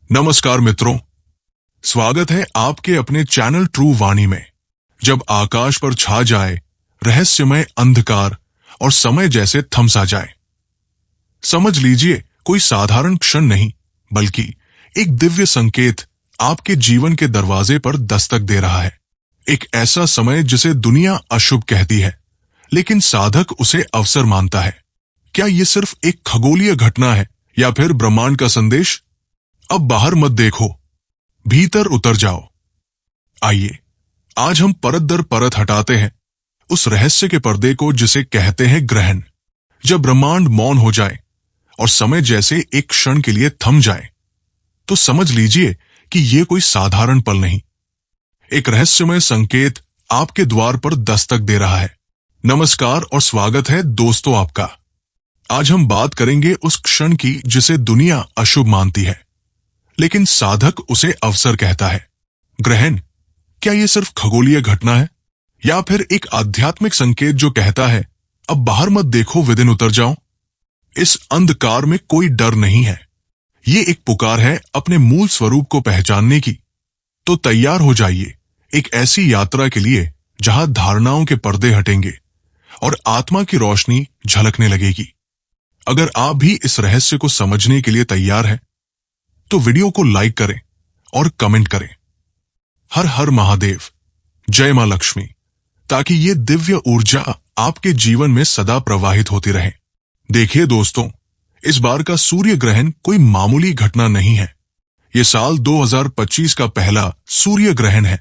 नमस्कार मित्रों, स्वागत है आपके अपने चैनल ट्रू वाणी में। जब आकाश पर छा जाए रहस्यमय अंधकार और समय जैसे थम सा जाए, समझ लीजिए कोई साधारण क्षण नहीं बल्कि एक दिव्य संकेत आपके जीवन के दरवाजे पर दस्तक दे रहा है। एक ऐसा समय जिसे दुनिया अशुभ कहती है, लेकिन साधक उसे अवसर मानता है। क्या यह सिर्फ एक खगोलीय घटना है या फिर ब्रह्मांड का संदेश? अब बाहर मत देखो, भीतर उतर जाओ। आइए आज हम परत दर परत हटाते हैं उस रहस्य के पर्दे को जिसे कहते हैं ग्रहण। जब ब्रह्मांड मौन हो जाए और समय जैसे एक क्षण के लिए थम जाए, तो समझ लीजिए कि यह कोई साधारण पल नहीं, एक रहस्यमय संकेत आपके द्वार पर दस्तक दे रहा है। नमस्कार और स्वागत है दोस्तों आपका। आज हम बात करेंगे उस क्षण की जिसे दुनिया अशुभ मानती है, लेकिन साधक उसे अवसर कहता है। ग्रहण, क्या यह सिर्फ खगोलीय घटना है या फिर एक आध्यात्मिक संकेत जो कहता है अब बाहर मत देखो, विदिन उतर जाओ? इस अंधकार में कोई डर नहीं है, ये एक पुकार है अपने मूल स्वरूप को पहचानने की। तो तैयार हो जाइए एक ऐसी यात्रा के लिए जहां धारणाओं के पर्दे हटेंगे और आत्मा की रोशनी झलकने लगेगी। अगर आप भी इस रहस्य को समझने के लिए तैयार हैं, तो वीडियो को लाइक करें और कमेंट करें। हर हर महादेव, जय मां लक्ष्मी, ताकि ये दिव्य ऊर्जा आपके जीवन में सदा प्रवाहित होती रहे। देखिए दोस्तों, इस बार का सूर्य ग्रहण कोई मामूली घटना नहीं है। ये साल 2025 का पहला सूर्य ग्रहण है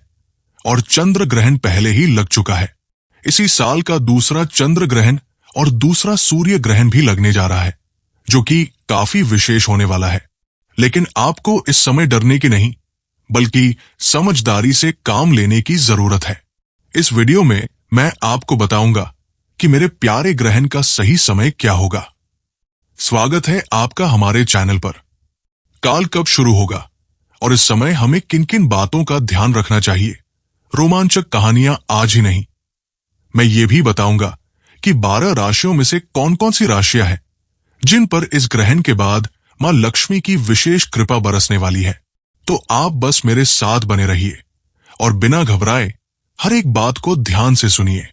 और चंद्र ग्रहण पहले ही लग चुका है। इसी साल का दूसरा चंद्र ग्रहण और दूसरा सूर्य ग्रहण भी लगने जा रहा है, जो कि काफी विशेष होने वाला है। लेकिन आपको इस समय डरने की नहीं, बल्कि समझदारी से काम लेने की जरूरत है। इस वीडियो में मैं आपको बताऊंगा कि मेरे प्यारे ग्रहण का सही समय क्या होगा। स्वागत है आपका हमारे चैनल पर। काल कब शुरू होगा और इस समय हमें किन किन बातों का ध्यान रखना चाहिए, रोमांचक कहानियां आज ही नहीं। मैं ये भी बताऊंगा कि 12 राशियों में से कौन कौन सी राशियां हैं जिन पर इस ग्रहण के बाद मां लक्ष्मी की विशेष कृपा बरसने वाली है। तो आप बस मेरे साथ बने रहिए और बिना घबराए हर एक बात को ध्यान से सुनिए।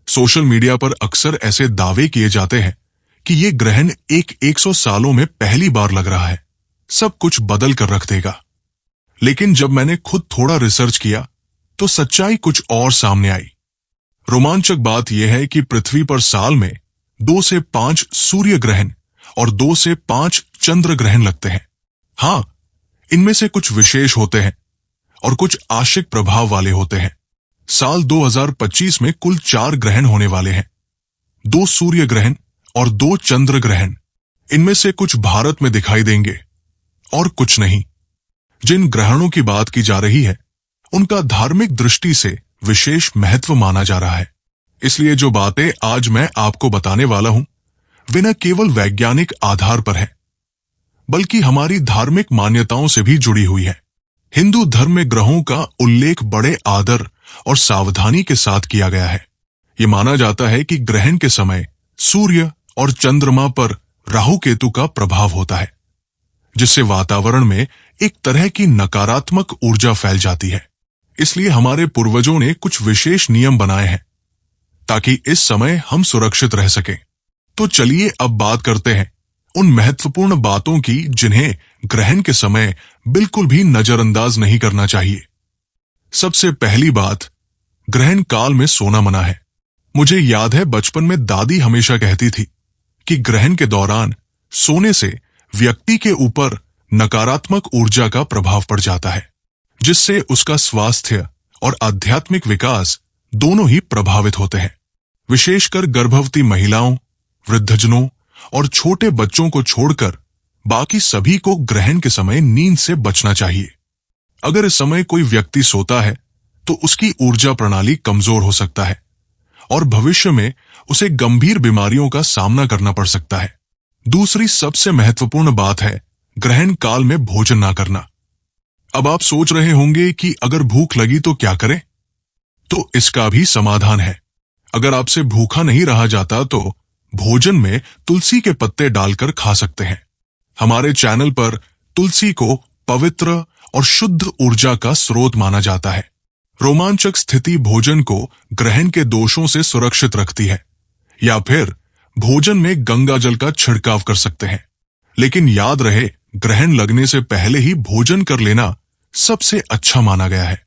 सोशल मीडिया पर अक्सर ऐसे दावे किए जाते हैं कि यह ग्रहण 100 सालों में पहली बार लग रहा है, सब कुछ बदल कर रख देगा। लेकिन जब मैंने खुद थोड़ा रिसर्च किया तो सच्चाई कुछ और सामने आई। रोमांचक बात यह है कि पृथ्वी पर साल में 2 से 5 सूर्य ग्रहण और 2 से 5 चंद्र ग्रहण लगते हैं। हां, इनमें से कुछ विशेष होते हैं और कुछ आंशिक प्रभाव वाले होते हैं। साल 2025 में कुल 4 ग्रहण होने वाले हैं, 2 सूर्य ग्रहण और 2 चंद्र ग्रहण। इनमें से कुछ भारत में दिखाई देंगे और कुछ नहीं। जिन ग्रहणों की बात की जा रही है, उनका धार्मिक दृष्टि से विशेष महत्व माना जा रहा है। इसलिए जो बातें आज मैं आपको बताने वाला हूं, वे न केवल वैज्ञानिक आधार पर है, बल्कि हमारी धार्मिक मान्यताओं से भी जुड़ी हुई है। हिंदू धर्म में ग्रहों का उल्लेख बड़े आदर और सावधानी के साथ किया गया है। ये माना जाता है कि ग्रहण के समय सूर्य और चंद्रमा पर राहु केतु का प्रभाव होता है, जिससे वातावरण में एक तरह की नकारात्मक ऊर्जा फैल जाती है। इसलिए हमारे पूर्वजों ने कुछ विशेष नियम बनाए हैं ताकि इस समय हम सुरक्षित रह सकें। तो चलिए अब बात करते हैं उन महत्वपूर्ण बातों की जिन्हें ग्रहण के समय बिल्कुल भी नजरअंदाज नहीं करना चाहिए। सबसे पहली बात, ग्रहण काल में सोना मना है। मुझे याद है बचपन में दादी हमेशा कहती थी कि ग्रहण के दौरान सोने से व्यक्ति के ऊपर नकारात्मक ऊर्जा का प्रभाव पड़ जाता है, जिससे उसका स्वास्थ्य और आध्यात्मिक विकास दोनों ही प्रभावित होते हैं। विशेषकर गर्भवती महिलाओं, वृद्धजनों और छोटे बच्चों को छोड़कर बाकी सभी को ग्रहण के समय नींद से बचना चाहिए। अगर इस समय कोई व्यक्ति सोता है तो उसकी ऊर्जा प्रणाली कमजोर हो सकता है और भविष्य में उसे गंभीर बीमारियों का सामना करना पड़ सकता है। दूसरी सबसे महत्वपूर्ण बात है ग्रहण काल में भोजन ना करना। अब आप सोच रहे होंगे कि अगर भूख लगी तो क्या करें? तो इसका भी समाधान है। अगर आपसे भूखा नहीं रहा जाता तो भोजन में तुलसी के पत्ते डालकर खा सकते हैं। हमारे चैनल पर तुलसी को पवित्र और शुद्ध ऊर्जा का स्रोत माना जाता है। रोमांचक स्थिति भोजन को ग्रहण के दोषों से सुरक्षित रखती है, या फिर भोजन में गंगा जल का छिड़काव कर सकते हैं। लेकिन याद रहे, ग्रहण लगने से पहले ही भोजन कर लेना सबसे अच्छा माना गया है।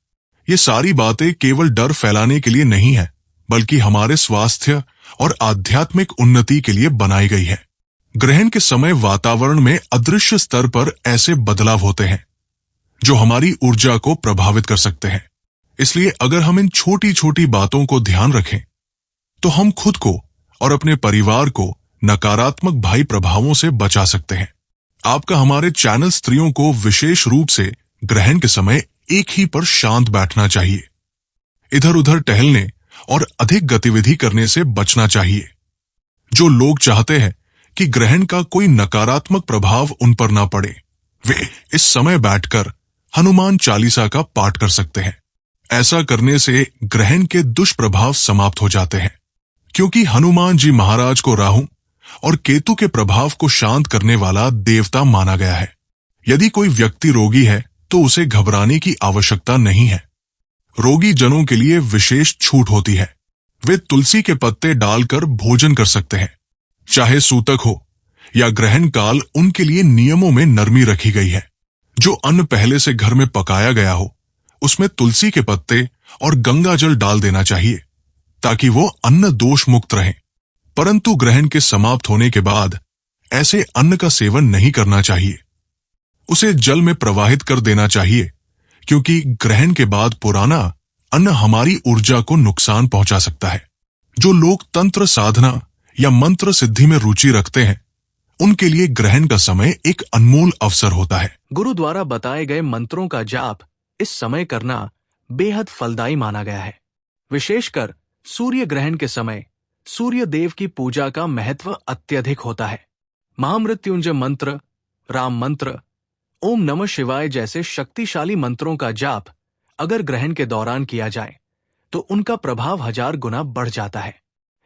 ये सारी बातें केवल डर फैलाने के लिए नहीं है, बल्कि हमारे स्वास्थ्य और आध्यात्मिक उन्नति के लिए बनाई गई है। ग्रहण के समय वातावरण में अदृश्य स्तर पर ऐसे बदलाव होते हैं जो हमारी ऊर्जा को प्रभावित कर सकते हैं। इसलिए अगर हम इन छोटी छोटी बातों को ध्यान रखें, तो हम खुद को और अपने परिवार को नकारात्मक बाह्य प्रभावों से बचा सकते हैं। आपका हमारे चैनल स्त्रियों को विशेष रूप से ग्रहण के समय एक ही पर शांत बैठना चाहिए। इधर उधर टहलने और अधिक गतिविधि करने से बचना चाहिए। जो लोग चाहते हैं कि ग्रहण का कोई नकारात्मक प्रभाव उन पर ना पड़े, वे इस समय बैठकर हनुमान चालीसा का पाठ कर सकते हैं। ऐसा करने से ग्रहण के दुष्प्रभाव समाप्त हो जाते हैं, क्योंकि हनुमान जी महाराज को राहु और केतु के प्रभाव को शांत करने वाला देवता माना गया है। यदि कोई व्यक्ति रोगी है तो उसे घबराने की आवश्यकता नहीं है। रोगी जनों के लिए विशेष छूट होती है। वे तुलसी के पत्ते डालकर भोजन कर सकते हैं। चाहे सूतक हो या ग्रहण काल, उनके लिए नियमों में नरमी रखी गई है। जो अन्न पहले से घर में पकाया गया हो, उसमें तुलसी के पत्ते और गंगा जल डाल देना चाहिए, ताकि वो अन्न दोष मुक्त रहे। परंतु ग्रहण के समाप्त होने के बाद ऐसे अन्न का सेवन नहीं करना चाहिए। उसे जल में प्रवाहित कर देना चाहिए, क्योंकि ग्रहण के बाद पुराना अन्न हमारी ऊर्जा को नुकसान पहुंचा सकता है। जो लोग तंत्र साधना या मंत्र सिद्धि में रुचि रखते हैं, उनके लिए ग्रहण का समय एक अनमोल अवसर होता है। गुरु द्वारा बताए गए मंत्रों का जाप इस समय करना बेहद फलदायी माना गया है। विशेषकर सूर्य ग्रहण के समय सूर्य देव की पूजा का महत्व अत्यधिक होता है। महामृत्युंजय मंत्र, राम मंत्र, ओम नमः शिवाय जैसे शक्तिशाली मंत्रों का जाप अगर ग्रहण के दौरान किया जाए तो उनका प्रभाव 1000 गुना बढ़ जाता है।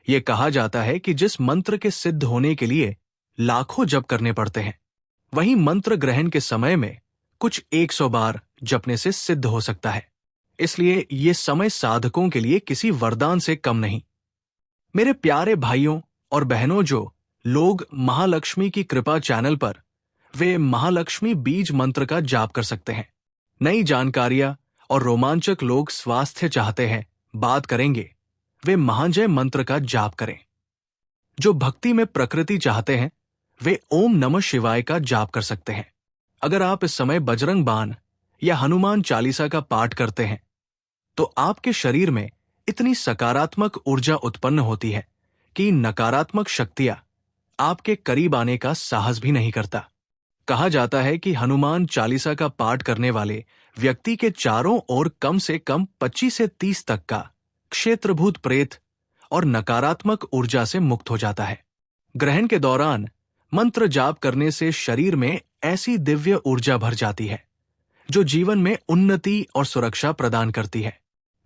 ये कहा जाता है कि जिस मंत्र के सिद्ध होने के लिए लाखों जप करने पड़ते हैं, वहीं मंत्र ग्रहण के समय में कुछ 100 बार जपने से सिद्ध हो सकता है। इसलिए ये समय साधकों के लिए किसी वरदान से कम नहीं। मेरे प्यारे भाइयों और बहनों, जो लोग महालक्ष्मी की कृपा चैनल पर वे महालक्ष्मी बीज मंत्र का जाप कर सकते हैं। नई जानकारियां और रोमांचक लोग स्वास्थ्य चाहते हैं, बात करेंगे, वे महाजय मंत्र का जाप करें। जो भक्ति में प्रकृति चाहते हैं, वे ओम नमः शिवाय का जाप कर सकते हैं। अगर आप इस समय बजरंग बाण या हनुमान चालीसा का पाठ करते हैं, तो आपके शरीर में इतनी सकारात्मक ऊर्जा उत्पन्न होती है कि नकारात्मक शक्तियां आपके करीब आने का साहस भी नहीं करता। कहा जाता है कि हनुमान चालीसा का पाठ करने वाले व्यक्ति के चारों ओर कम से कम 25 से 30 तक का क्षेत्रभूत प्रेत और नकारात्मक ऊर्जा से मुक्त हो जाता है। ग्रहण के दौरान मंत्र जाप करने से शरीर में ऐसी दिव्य ऊर्जा भर जाती है जो जीवन में उन्नति और सुरक्षा प्रदान करती है।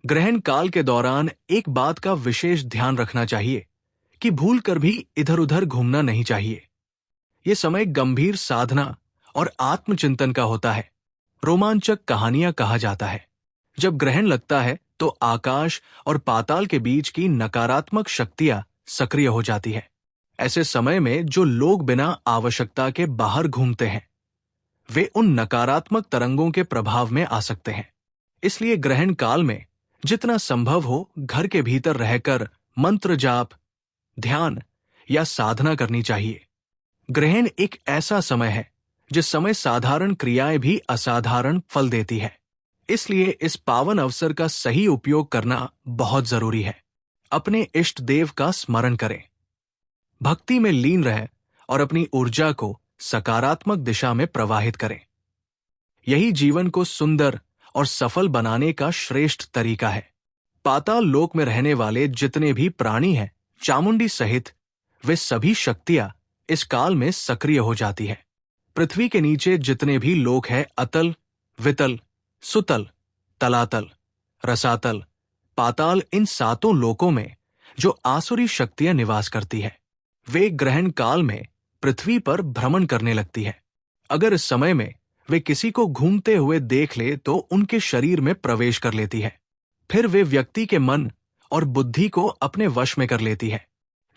ग्रहण काल के दौरान एक बात का विशेष ध्यान रखना चाहिए कि भूल कर भी इधर उधर घूमना नहीं चाहिए। ये समय गंभीर साधना और आत्मचिंतन का होता है। रोमांचक कहानियां कहा जाता है, जब ग्रहण लगता है तो आकाश और पाताल के बीच की नकारात्मक शक्तियां सक्रिय हो जाती है। ऐसे समय में जो लोग बिना आवश्यकता के बाहर घूमते हैं, वे उन नकारात्मक तरंगों के प्रभाव में आ सकते हैं। इसलिए ग्रहण काल में जितना संभव हो घर के भीतर रहकर मंत्र जाप, ध्यान या साधना करनी चाहिए। ग्रहण एक ऐसा समय है जिस समय साधारण क्रियाएं भी असाधारण फल देती है। इसलिए इस पावन अवसर का सही उपयोग करना बहुत जरूरी है। अपने इष्ट देव का स्मरण करें, भक्ति में लीन रहें और अपनी ऊर्जा को सकारात्मक दिशा में प्रवाहित करें। यही जीवन को सुंदर और सफल बनाने का श्रेष्ठ तरीका है। पाताल लोक में रहने वाले जितने भी प्राणी हैं, चामुंडी सहित, वे सभी शक्तियां इस काल में सक्रिय हो जाती है। पृथ्वी के नीचे जितने भी लोक हैं, अतल, वितल, सुतल, तलातल, रसातल, पाताल, इन सातों लोकों में जो आसुरी शक्तियां निवास करती है, वे ग्रहण काल में पृथ्वी पर भ्रमण करने लगती है। अगर इस समय में वे किसी को घूमते हुए देख ले तो उनके शरीर में प्रवेश कर लेती है। फिर वे व्यक्ति के मन और बुद्धि को अपने वश में कर लेती है,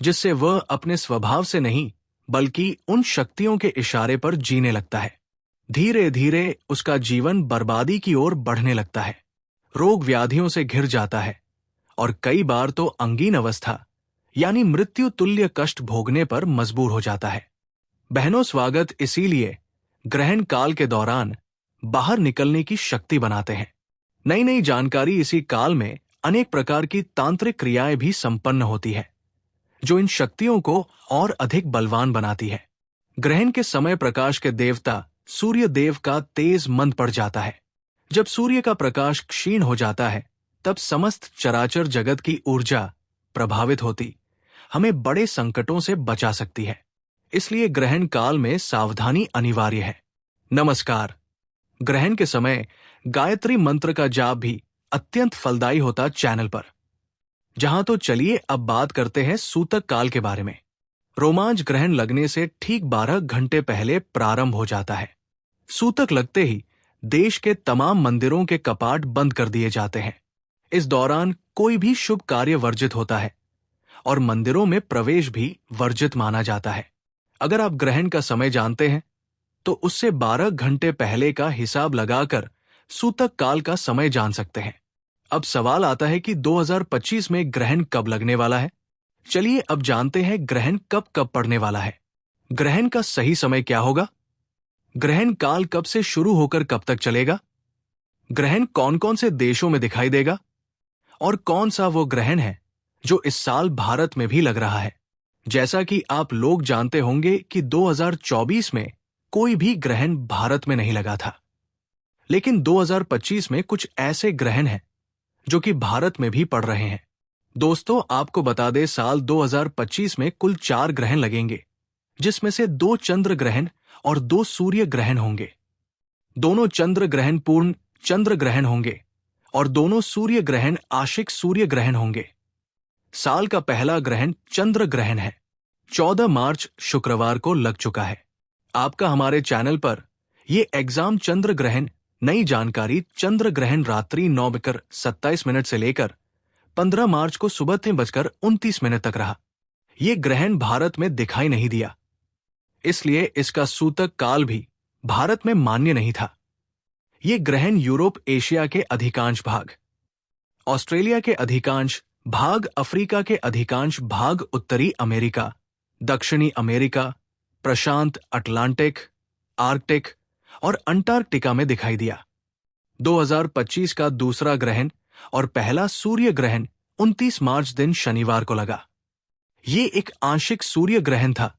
जिससे वह अपने स्वभाव से नहीं बल्कि उन शक्तियों के इशारे पर जीने लगता है। धीरे धीरे उसका जीवन बर्बादी की ओर बढ़ने लगता है, रोग व्याधियों से घिर जाता है और कई बार तो अंगीन अवस्था यानी मृत्यु तुल्य कष्ट भोगने पर मजबूर हो जाता है। बहनों, स्वागत इसीलिए ग्रहण काल के दौरान बाहर निकलने की शक्ति बनाते हैं। नई नई जानकारी इसी काल में अनेक प्रकार की तांत्रिक क्रियाएं भी संपन्न होती है, जो इन शक्तियों को और अधिक बलवान बनाती है। ग्रहण के समय प्रकाश के देवता सूर्य देव का तेज मंद पड़ जाता है। जब सूर्य का प्रकाश क्षीण हो जाता है, तब समस्त चराचर जगत की ऊर्जा प्रभावित होती हमें बड़े संकटों से बचा सकती है। इसलिए ग्रहण काल में सावधानी अनिवार्य है। नमस्कार। ग्रहण के समय गायत्री मंत्र का जाप भी अत्यंत फलदायी होता चैनल पर। जहां तो चलिए अब बात करते हैं सूतक काल के बारे में। रोमांच ग्रहण लगने से ठीक 12 घंटे पहले प्रारंभ हो जाता है। सूतक लगते ही देश के तमाम मंदिरों के कपाट बंद कर दिए जाते हैं। इस दौरान कोई भी शुभ कार्य वर्जित होता है और मंदिरों में प्रवेश भी वर्जित माना जाता है। अगर आप ग्रहण का समय जानते हैं तो उससे 12 घंटे पहले का हिसाब लगाकर सूतक काल का समय जान सकते हैं। अब सवाल आता है कि 2025 में ग्रहण कब लगने वाला है। चलिए अब जानते हैं ग्रहण कब कब पड़ने वाला है। ग्रहण का सही समय क्या होगा? ग्रहण काल कब से शुरू होकर कब तक चलेगा? ग्रहण कौन कौन से देशों में दिखाई देगा? और कौन सा वो ग्रहण है जो इस साल भारत में भी लग रहा है? जैसा कि आप लोग जानते होंगे कि 2024 में कोई भी ग्रहण भारत में नहीं लगा था, लेकिन 2025 में कुछ ऐसे ग्रहण हैं जो कि भारत में भी पड़ रहे हैं। दोस्तों, आपको बता दें, साल 2025 में कुल 4 ग्रहण लगेंगे, जिसमें से 2 चंद्र ग्रहण और 2 सूर्य ग्रहण होंगे। दोनों चंद्र ग्रहण पूर्ण चंद्र ग्रहण होंगे और दोनों सूर्य ग्रहण आंशिक सूर्य ग्रहण होंगे। साल का पहला ग्रहण चंद्र ग्रहण है। 14 मार्च शुक्रवार को लग चुका है। आपका हमारे चैनल पर यह एग्जाम चंद्र ग्रहण नई जानकारी चंद्र ग्रहण रात्रि 9:27 से लेकर 15 मार्च को सुबह 3:29 तक रहा। ये ग्रहण भारत में दिखाई नहीं दिया, इसलिए इसका सूतक काल भी भारत में मान्य नहीं था। ये ग्रहण यूरोप एशिया के अधिकांश भाग, ऑस्ट्रेलिया के अधिकांश भाग, अफ्रीका के अधिकांश भाग, उत्तरी अमेरिका, दक्षिणी अमेरिका, प्रशांत अटलांटिक, आर्कटिक और अंटार्कटिका में दिखाई दिया। 2025 का दूसरा ग्रहण और पहला सूर्य ग्रहण 29 मार्च दिन शनिवार को लगा। ये एक आंशिक सूर्य ग्रहण था।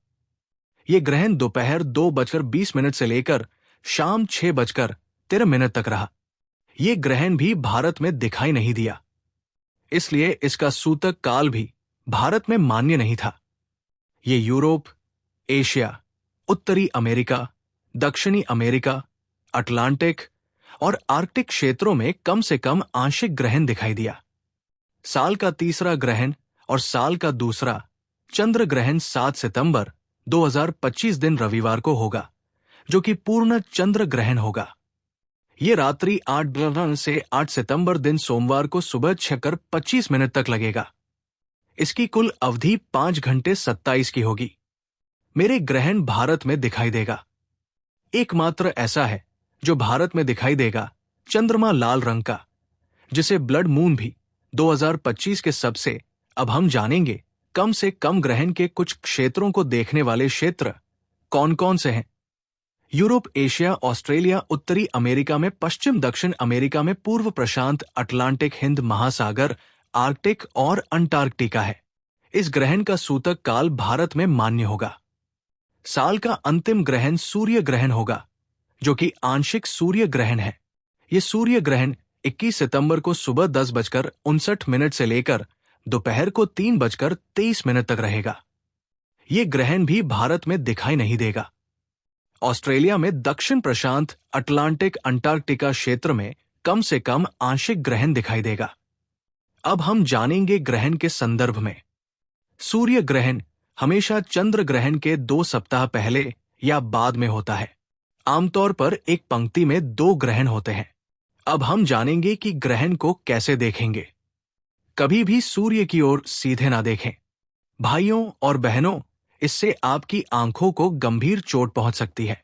ये ग्रहण दोपहर 2:20 से लेकर शाम 6:13 तक रहा। ये ग्रहण भी भारत में दिखाई नहीं दिया, इसलिए इसका सूतक काल भी भारत में मान्य नहीं था। ये यूरोप, एशिया, उत्तरी अमेरिका, दक्षिणी अमेरिका, अटलांटिक और आर्कटिक क्षेत्रों में कम से कम आंशिक ग्रहण दिखाई दिया। साल का तीसरा ग्रहण और साल का दूसरा चंद्र ग्रहण 7 सितंबर 2025 दिन रविवार को होगा, जो कि पूर्ण चंद्र ग्रहण होगा। ये रात्रि 8 से 8 सितंबर दिन सोमवार को सुबह 6:25 तक लगेगा। इसकी कुल अवधि 5 घंटे 27 की होगी। मेरे ग्रहण भारत में दिखाई देगा। एकमात्र ऐसा है जो भारत में दिखाई देगा, चंद्रमा लाल रंग का, जिसे ब्लड मून भी 2025 के सबसे, अब हम जानेंगे कम से कम ग्रहण के कुछ क्षेत्रों को देखने वाले क्षेत्र कौन कौन से हैं। यूरोप, एशिया, ऑस्ट्रेलिया, उत्तरी अमेरिका में, पश्चिम दक्षिण अमेरिका में, पूर्व प्रशांत, अटलांटिक, हिंद महासागर, आर्कटिक और अंटार्कटिका है। इस ग्रहण का सूतक काल भारत में मान्य होगा। साल का अंतिम ग्रहण सूर्य ग्रहण होगा, जो कि आंशिक सूर्य ग्रहण है। यह सूर्य ग्रहण 21 सितंबर को सुबह 10:59 से लेकर दोपहर को 3:23 तक रहेगा। यह ग्रहण भी भारत में दिखाई नहीं देगा। ऑस्ट्रेलिया में दक्षिण प्रशांत, अटलांटिक, अंटार्कटिका क्षेत्र में कम से कम आंशिक ग्रहण दिखाई देगा। अब हम जानेंगे ग्रहण के संदर्भ में। सूर्य ग्रहण हमेशा चंद्र ग्रहण के 2 सप्ताह पहले या बाद में होता है। आमतौर पर एक पंक्ति में 2 ग्रहण होते हैं। अब हम जानेंगे कि ग्रहण को कैसे देखेंगे। कभी भी सूर्य की ओर सीधे ना देखें। भाइयों और बहनों, इससे आपकी आंखों को गंभीर चोट पहुंच सकती है।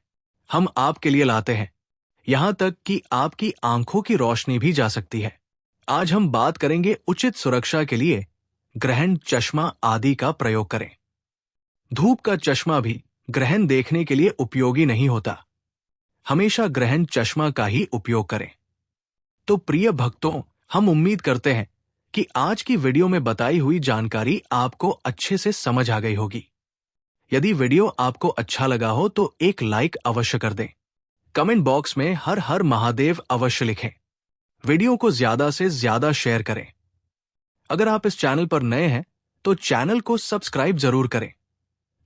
हम आपके लिए लाते हैं, यहां तक कि आपकी आंखों की रोशनी भी जा सकती है। आज हम बात करेंगे उचित सुरक्षा के लिए ग्रहण चश्मा आदि का प्रयोग करें। धूप का चश्मा भी ग्रहण देखने के लिए उपयोगी नहीं होता। हमेशा ग्रहण चश्मा का ही उपयोग करें। तो प्रिय भक्तों, हम उम्मीद करते हैं कि आज की वीडियो में बताई हुई जानकारी आपको अच्छे से समझ आ गई होगी। यदि वीडियो आपको अच्छा लगा हो तो एक लाइक अवश्य कर दें। कमेंट बॉक्स में हर हर महादेव अवश्य लिखें। वीडियो को ज्यादा से ज्यादा शेयर करें। अगर आप इस चैनल पर नए हैं तो चैनल को सब्सक्राइब जरूर करें,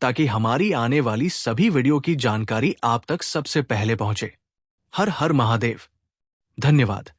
ताकि हमारी आने वाली सभी वीडियो की जानकारी आप तक सबसे पहले पहुंचे। हर हर महादेव। धन्यवाद।